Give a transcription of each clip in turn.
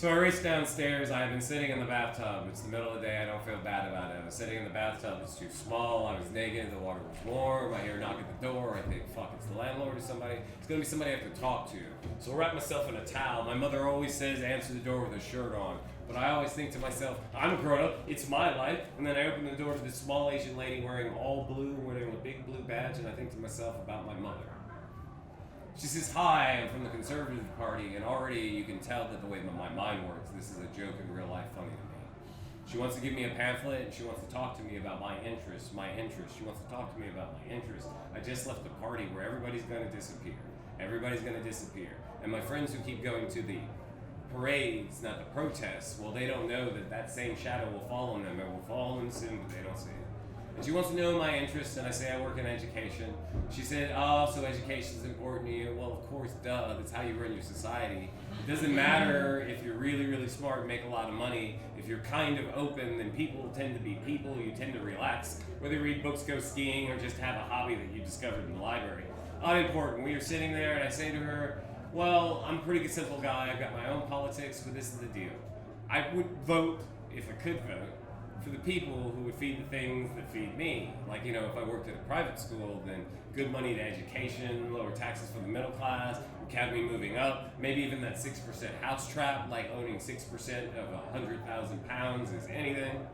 So I race downstairs. I have been sitting in the bathtub. It's the middle of the day. I don't feel bad about it. I was sitting in the bathtub. It's too small. I was naked. The water was warm. I hear a knock at the door. I think, fuck, it's the landlord or somebody. It's going to be somebody I have to talk to. So I'll wrap myself in a towel. My mother always says, answer the door with a shirt on. But I always think to myself, I'm a grown-up. It's my life. And then I open the door to this small Asian lady wearing all blue, wearing a big blue badge, and I think to myself about my mother. She says, hi, I'm from the Conservative Party, and already you can tell that the way that my mind works, this is a joke in real life funny to me. She wants to give me a pamphlet, and she wants to talk to me about my interests. She wants to talk to me about my interests. I just left a party where everybody's going to disappear. Everybody's going to disappear. And my friends who keep going to the parades, not the protests, well, they don't know that that same shadow will fall on them. It will fall on them soon, but they don't see it. And she wants to know my interests, and I say I work in education. She said, oh, so education's important to you. Well, of course, duh, that's how you run your society. It doesn't matter if you're really, really smart and make a lot of money. If you're kind of open, then people tend to be people. You tend to relax, whether you read books, go skiing, or just have a hobby that you discovered in the library. Unimportant. We are sitting there, and I say to her, well, I'm a pretty simple guy. I've got my own politics, but this is the deal. I would vote, if I could vote, for the people who would feed the things that feed me. Like, you know, if I worked at a private school, then good money to education, lower taxes for the middle class, academy moving up, maybe even that 6% house trap, like owning 6% of 100,000 pounds is anything.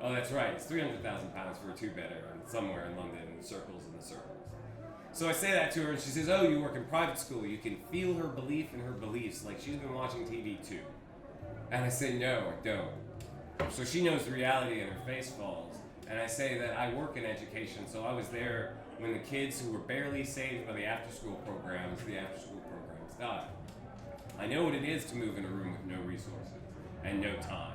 Oh, that's right, it's 300,000 pounds for a two-bedder somewhere in London, in the circles and the circles. So I say that to her, and she says, oh, you work in private school. You can feel her belief in her beliefs, like she's been watching TV too. And I say, no, I don't. So she knows the reality and her face falls. And I say that I work in education, so I was there when the kids who were barely saved by the after-school programs died. I know what it is to move in a room with no resources and no time.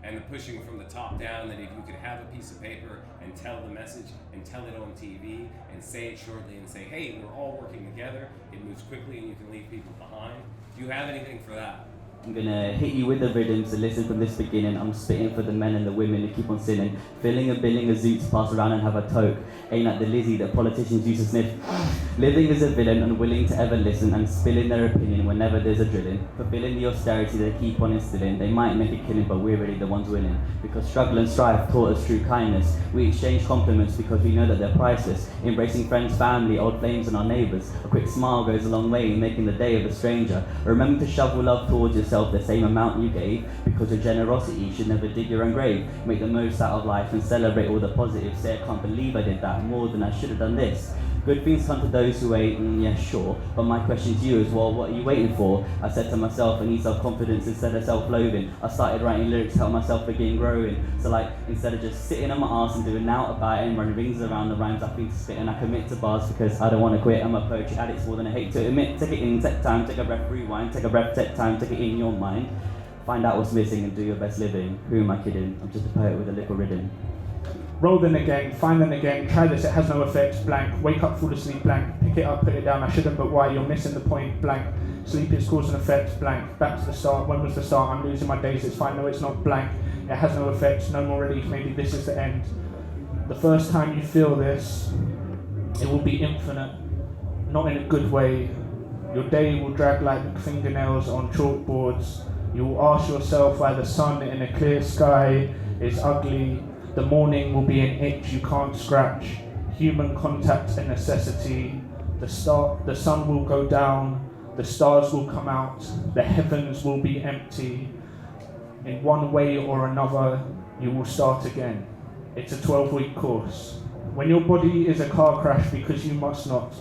And the pushing from the top down, that if you could have a piece of paper and tell the message and tell it on TV and say it shortly and say, hey, we're all working together, it moves quickly and you can leave people behind. Do you have anything for that? I'm gonna hit you with the rhythm, so listen from this beginning. I'm spitting for the men and the women who keep on sinning. Filling a billing of zoots, pass around and have a toke. Ain't like the Lizzie that politicians used to sniff. Living as a villain, unwilling to ever listen and spilling their opinion whenever there's a drilling. Fulfilling the austerity they keep on instilling. They might make a killing, but we're really the ones winning. Because struggle and strife taught us true kindness. We exchange compliments because we know that they're priceless. Embracing friends, family, old flames and our neighbours. A quick smile goes a long way in making the day of a stranger. Remember to shovel love towards yourself the same amount you gave, because your generosity should never dig your own grave. Make the most out of life and celebrate all the positives. Say I can't believe I did that, more than I should have done this. Good things come to those who wait, yeah sure, but my question to you is, well, what are you waiting for? I said to myself, I need self-confidence instead of self-loathing. I started writing lyrics to help myself begin growing. So like, instead of just sitting on my arse and doing out about it and running rings around the rhymes I've been spitting, I commit to bars because I don't want to quit. I'm a poetry addict more than I hate to admit. Take it in, take time, take a breath, rewind, take a breath, take time, take it in your mind. Find out what's missing and do your best living. Who am I kidding? I'm just a poet with a little rhythm. Roll them again, find them again, try this, it has no effect, blank. Wake up, fall asleep, blank. Pick it up, put it down, I shouldn't, but why? You're missing the point, blank. Sleep is cause and effect, blank. Back to the start, when was the start? I'm losing my days, it's fine, no it's not, blank. It has no effect, no more relief, maybe this is the end. The first time you feel this, it will be infinite, not in a good way. Your day will drag like fingernails on chalkboards. You will ask yourself why the sun in a clear sky is ugly. The morning will be an itch you can't scratch. Human contact's a necessity. The sun will go down, the stars will come out, the heavens will be empty. In one way or another, you will start again. It's a 12-week course. When your body is a car crash because you must not.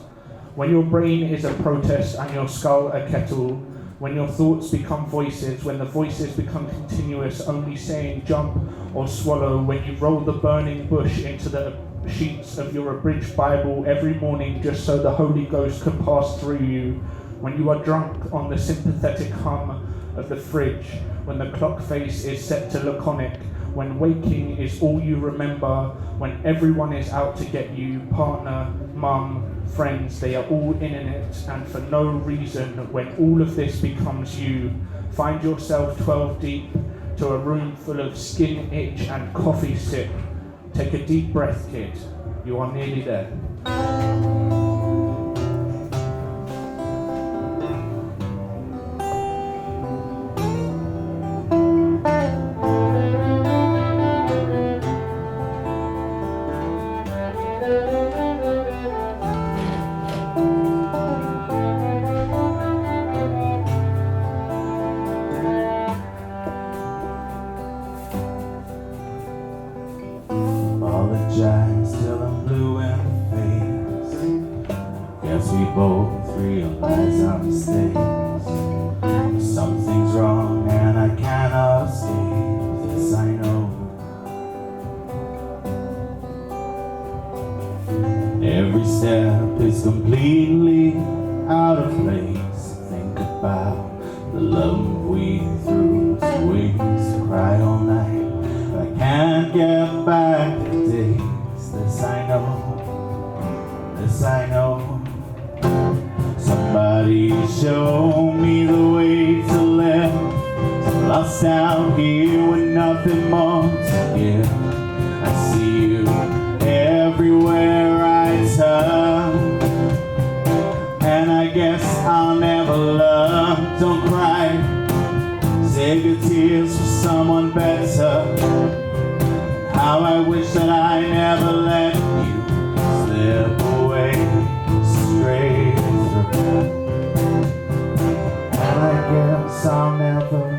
When your brain is a protest and your skull a kettle. When your thoughts become voices, when the voices become continuous, only saying jump or swallow, when you roll the burning bush into the sheets of your abridged Bible every morning just so the Holy Ghost can pass through you, when you are drunk on the sympathetic hum of the fridge, when the clock face is set to laconic, when waking is all you remember, when everyone is out to get you, partner, mum, friends, they are all in it, and for no reason, when all of this becomes you, find yourself 12 deep to a room full of skin itch and coffee sip. Take a deep breath, kid. You are nearly there. me through 2 weeks to cry all night. I can't get back the days. This I know, this I know. Somebody show me the way to live. I'm lost out here with nothing more to give. I see you everywhere I turn, and I guess I'll never learn. Don't cry, save your tears for someone better. How I wish that I never let you slip away straight through. And I guess I'll never learn.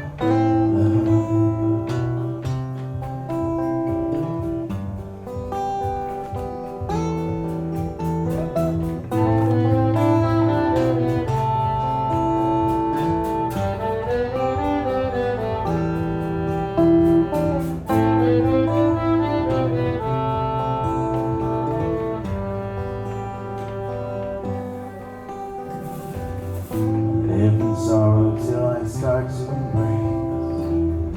Live in sorrow till I start to embrace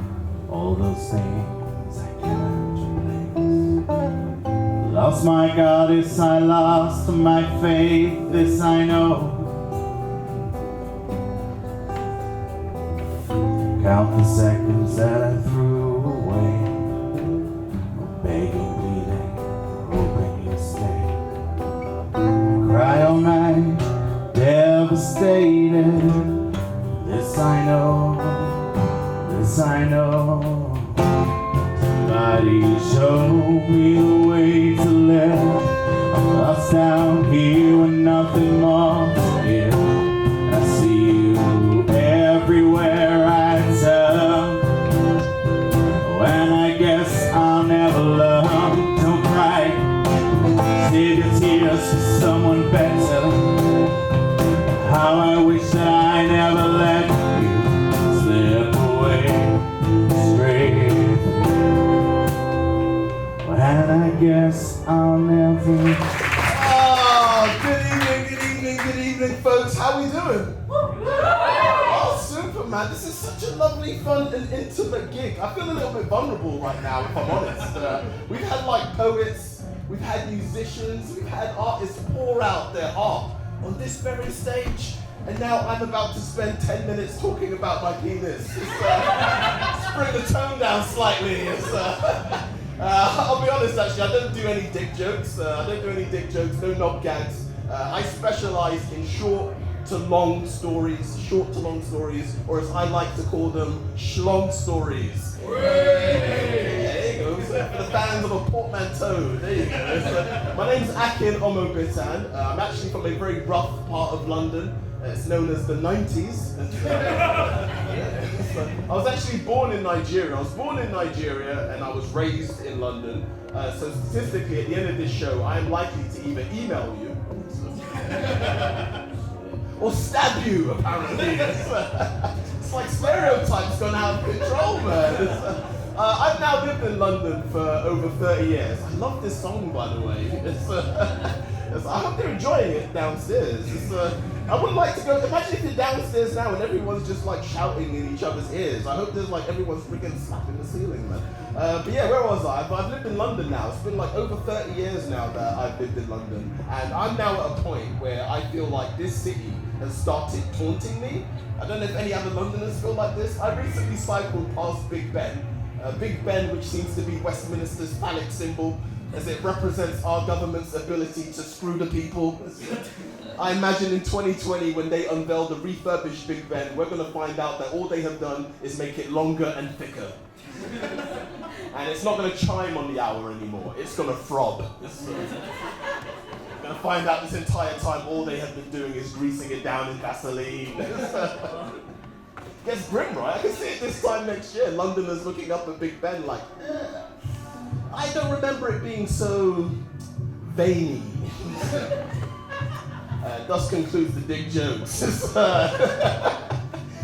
all those things I can't replace. Lost my goddess, I lost my faith, this I know. Count the seconds that I threw away, begging, pleading, hoping you stay. Cry all night, devastated. This I know, this I know. Somebody show me the way to live. I'm lost out here with nothing more to give. I see you everywhere I turn, and I guess I'll never learn. Don't cry, save your tears for someone better. How I wish that I never let you slip away straight through. And I guess I'll never. Oh, good evening, folks. How we doing? Oh, super, man. This is such a lovely, fun, and intimate gig. I feel a little bit vulnerable right now, if I'm honest. We've had like poets, we've had musicians, we've had artists pour out their art on this very stage, and now I'm about to spend 10 minutes talking about my penis. Let's bring the tone down slightly. I'll be honest, actually, I don't do any dick jokes. No knob gags. I specialize in short to long stories, or as I like to call them, schlong stories. There you go. So for the fans of a portmanteau, there you go. My name's Akin Omobitan. I'm actually from a very rough part of London. It's known as the 90s. I was actually born in Nigeria. And I was raised in London. So statistically, at the end of this show, I am likely to either email you or stab you, apparently. It's like stereotypes gone out of control, man. I've now lived in London for over 30 years. I love this song, by the way. I hope they're enjoying it downstairs. I would like to go, imagine if you're downstairs now and everyone's just like shouting in each other's ears. I hope there's like everyone's freaking slapping the ceiling, man. But yeah, where was I? I've lived in London now. It's been like over 30 years now that I've lived in London. And I'm now at a point where I feel like this city has started taunting me. I don't know if any other Londoners feel like this. I recently cycled past Big Ben. Big Ben, which seems to be Westminster's phallic symbol, as it represents our government's ability to screw the people. I imagine in 2020, when they unveil the refurbished Big Ben, we're going to find out that all they have done is make it longer and thicker. And it's not going to chime on the hour anymore, it's going to throb. We're going to find out this entire time all they have been doing is greasing it down in Vaseline. Gets grim, right? I can see it this time next year. Londoners looking up at Big Ben like, I don't remember it being so veiny. Thus concludes the dick jokes.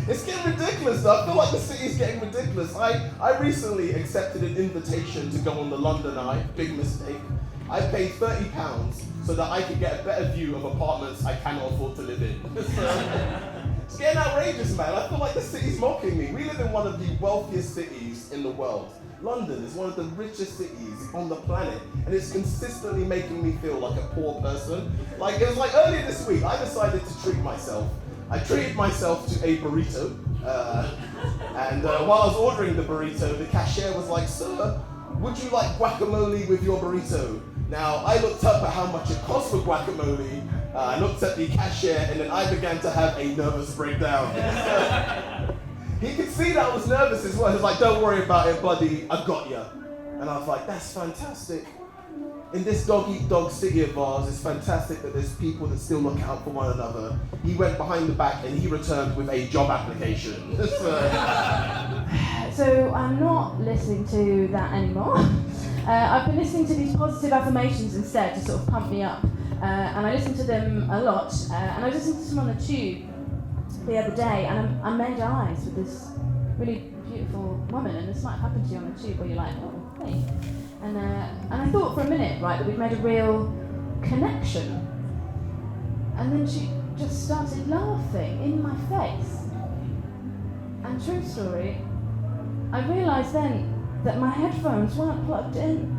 It's getting ridiculous though. I feel like the city's getting ridiculous. I recently accepted an invitation to go on the London Eye. Big mistake. I paid £30 so that I could get a better view of apartments I cannot afford to live in. It's getting outrageous, man. I feel like the city's mocking me. We live in one of the wealthiest cities in the world. London is one of the richest cities on the planet, and it's consistently making me feel like a poor person. Like, it was like earlier this week, I decided to treat myself. I treated myself to a burrito, and while I was ordering the burrito, the cashier was like, "Sir, would you like guacamole with your burrito?" Now, I looked up at how much it cost for guacamole, I looked at the cashier, and then I began to have a nervous breakdown. He could see that I was nervous as well. He was like, "Don't worry about it, buddy, I got ya." And I was like, that's fantastic. In this dog-eat-dog city of ours, it's fantastic that there's people that still look out for one another. He went behind the back and he returned with a job application. So I'm not listening to that anymore. I've been listening to these positive affirmations instead to sort of pump me up. And I listen to them a lot. And I was listening to some on the tube the other day, and I made eyes with this really beautiful woman, and this might happen to you on the tube where you're like, oh, hey. And I thought for a minute, right, that we'd made a real connection. And then she just started laughing in my face. And true story, I realised then that my headphones weren't plugged in.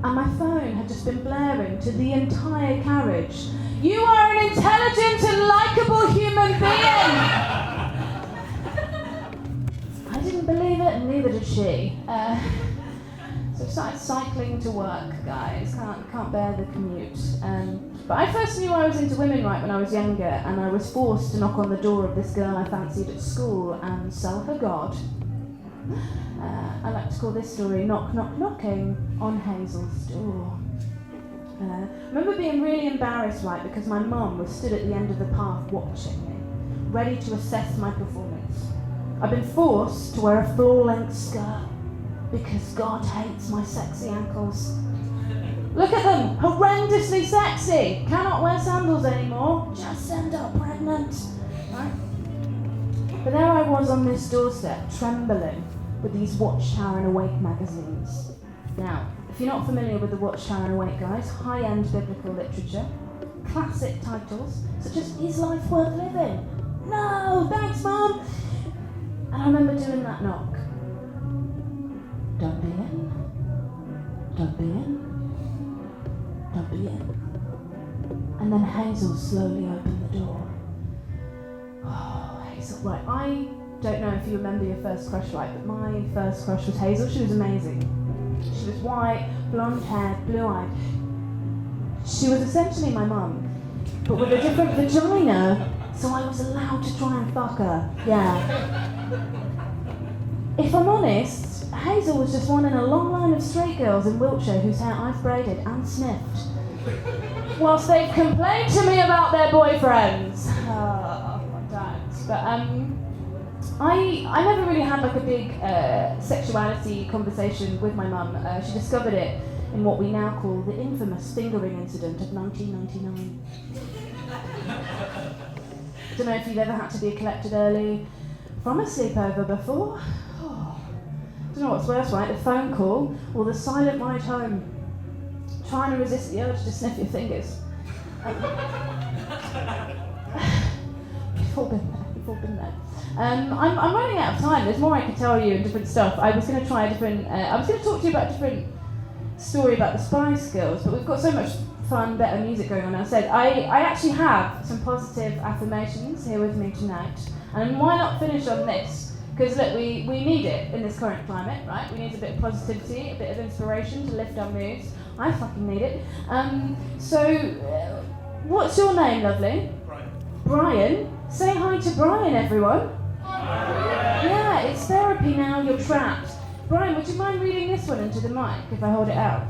And my phone had just been blaring to the entire carriage. "You are an intelligent and likeable human being!" I didn't believe it, and neither did she. So I started cycling to work, guys. Can't bear the commute. But I first knew I was into women right when I was younger, and I was forced to knock on the door of this girl I fancied at school and sell her God. I like to call this story Knock Knock Knocking on Hazel's Door. I remember being really embarrassed, right, because my mum was stood at the end of the path watching me, ready to assess my performance. I've been forced to wear a floor-length skirt because God hates my sexy ankles. Look at them, horrendously sexy. Cannot wear sandals anymore, just end up pregnant. Right? But there I was on this doorstep, trembling with these Watchtower and Awake magazines. Now, if you're not familiar with the Watchtower and Awake, guys, high-end biblical literature, classic titles such as Is Life Worth Living? No, thanks, Mum. And I remember doing that knock. Don't be in. Don't be in. Don't be in. And then Hazel slowly opened the door. Oh, Hazel, right, I don't know if you remember your first crush, right, but my first crush was Hazel. She was amazing. She was white, blonde haired, blue-eyed. She was essentially my mum, but with a different vagina, so I was allowed to try and fuck her. Yeah. If I'm honest, Hazel was just one in a long line of straight girls in Wiltshire whose hair I've braided and sniffed, whilst they've complained to me about their boyfriends. Oh, don't. But I never really had like a big sexuality conversation with my mum. She discovered it in what we now call the infamous fingering incident of 1999. Don't know if you've ever had to be collected early from a sleepover before. Oh, don't know what's worse, right? The phone call or the silent ride home. Trying to resist the urge to sniff your fingers. We've all been there. I'm running out of time. There's more I could tell you and different stuff. I was going to try a different. I was going to talk to you about a different story about the Spice Girls, but we've got so much fun, better music going on. I said I actually have some positive affirmations here with me tonight, and why not finish on this? Because look, we need it in this current climate, right? We need a bit of positivity, a bit of inspiration to lift our moods. I fucking need it. What's your name, lovely? Brian. Brian? Say hi to Brian, everyone. Yeah, it's therapy now, you're trapped. Brian, would you mind reading this one into the mic if I hold it out?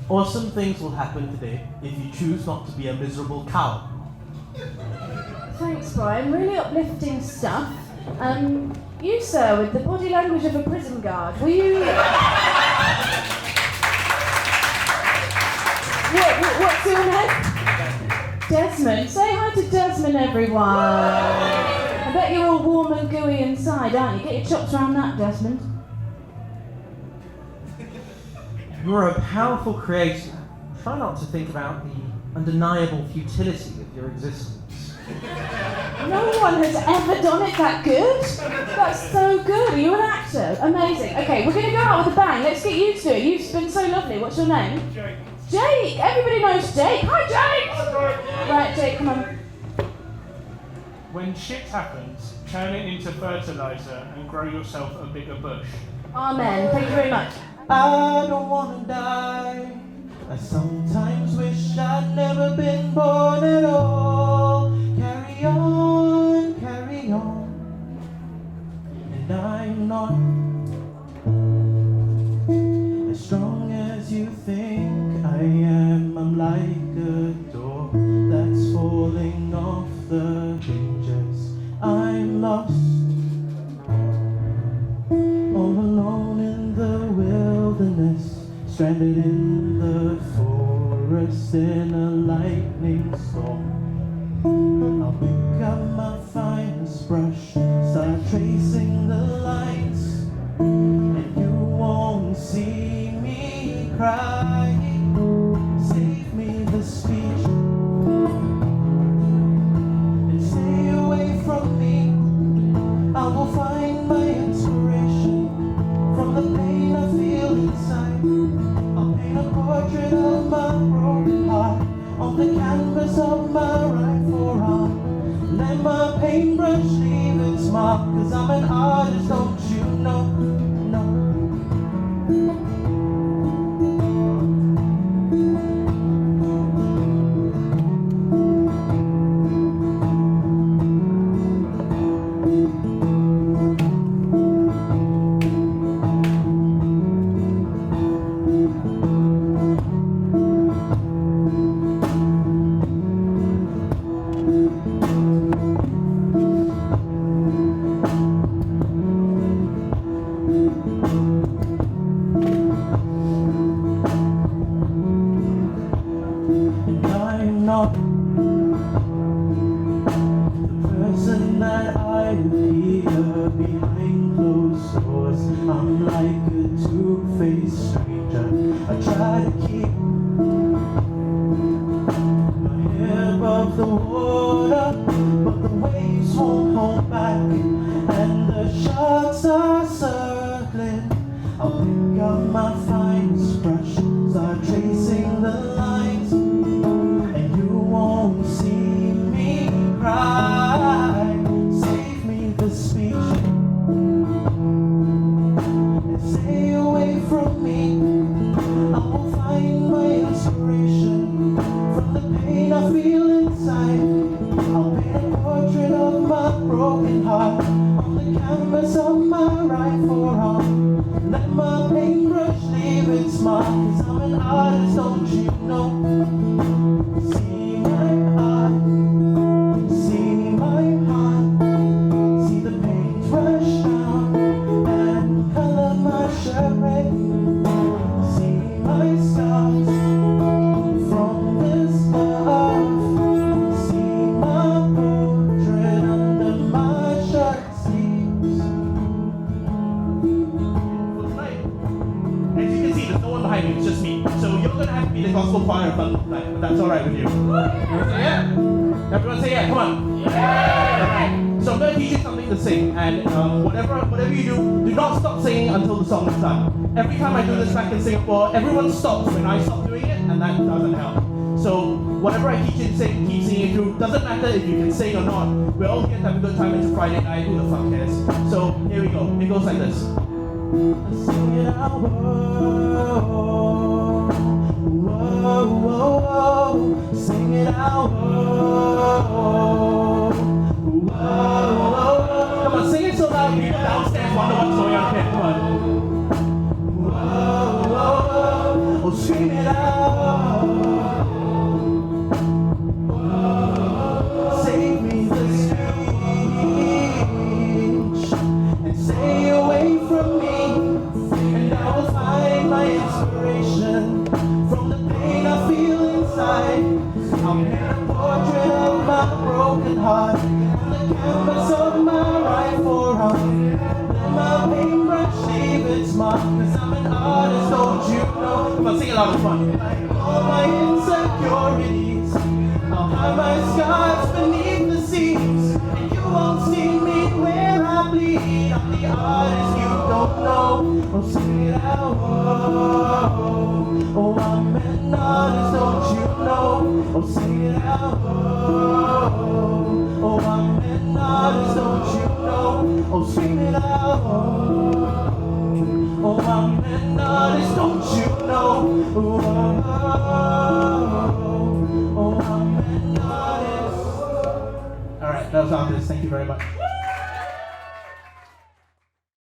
Awesome things will happen today if you choose not to be a miserable cow. Thanks, Brian. Really uplifting stuff. You, sir, with the body language of a prison guard, will you... What's your name? Desmond. Say hi to Desmond, everyone. I bet you're all warm and gooey inside, aren't you? Get your chops around that, Desmond. You're a powerful creator. Try not to think about the undeniable futility of your existence. No one has ever done it that good. That's so good. Are you an actor? Amazing. Okay, we're going to go out with a bang. Let's get used to it. You've been so lovely. What's your name? Jake. Jake. Everybody knows Jake. Hi, Jake. Right, Jake, come on. When shit happens, turn it into fertilizer and grow yourself a bigger bush. Amen. Thank you very much. I don't wanna die. I sometimes wish I'd never been born at all. Carry on, carry on. And I'm not as strong as you think I am. I'm like a door that's falling off the hinges. I'm lost, all alone in the wilderness, stranded in the forest in a lightning storm. I'll pick up my finest brush, start tracing the lines, and you won't see me cry. Save me the speech and stay away from me. I will find my inspiration from the pain I feel inside. I'll paint a portrait of my broken heart on the canvas of my right forearm. Let my paintbrush leave its mark, 'cause I'm an artist, don't you know? No. And I'm not the person that I appear behind closed doors. I'm like a two-faced stranger. I try to keep my head above the water, but the waves won't hold back, and the sharks are circling. I'll pick up my finest brush, start tracing the lines, and you won't see me cry. Save me the speech and stay away from me. I will find my inspiration from the pain I feel inside. I'll paint a portrait of my broken heart on the canvas of my right forearm. Let my paintbrush leave its mark, 'cause I'm an artist, don't you know? See my art, see my heart, see the paint rush down and color my shirt red. See my scars from this love, see my portrait under my shirt sleeves. For tonight, as you can see, there's no one behind me, it's just me. So you're gonna have to be the gospel choir of London tonight, but that's alright with you. Everyone say yeah. Everyone say yeah, come on. Yeah. So I'm gonna teach you something to sing, and whatever you do not stop singing until the song is done. Every time I do this back in Singapore, everyone stops when I stop doing it, and that doesn't help. So whatever I teach you to sing, keep singing through. Doesn't matter if you can sing or not. We're all here to have a good time. It's a Friday night. Who the fuck cares? So here we go. It goes like this. Sing it out, whoa, whoa, whoa, whoa. Sing it out, whoa, whoa, whoa. Come on, sing it so loud people downstairs wonder what's going on here. Come on. Whoa, whoa, whoa. Oh, scream it out. Whoa. Save me the speech and stay away from me. And I will find my inspiration from the pain I feel inside. I'll paint a portrait of my broken heart on the canvas of my right forearm. Let my paintbrush leave its mark, 'cause I'm an artist, don't you know? Come on, sing it loud and fun. Like all my insecurities, screaming out. Oh, I'm an artist, don't you know? Oh, I'm an artist. Alright, that was artist. Thank you very much.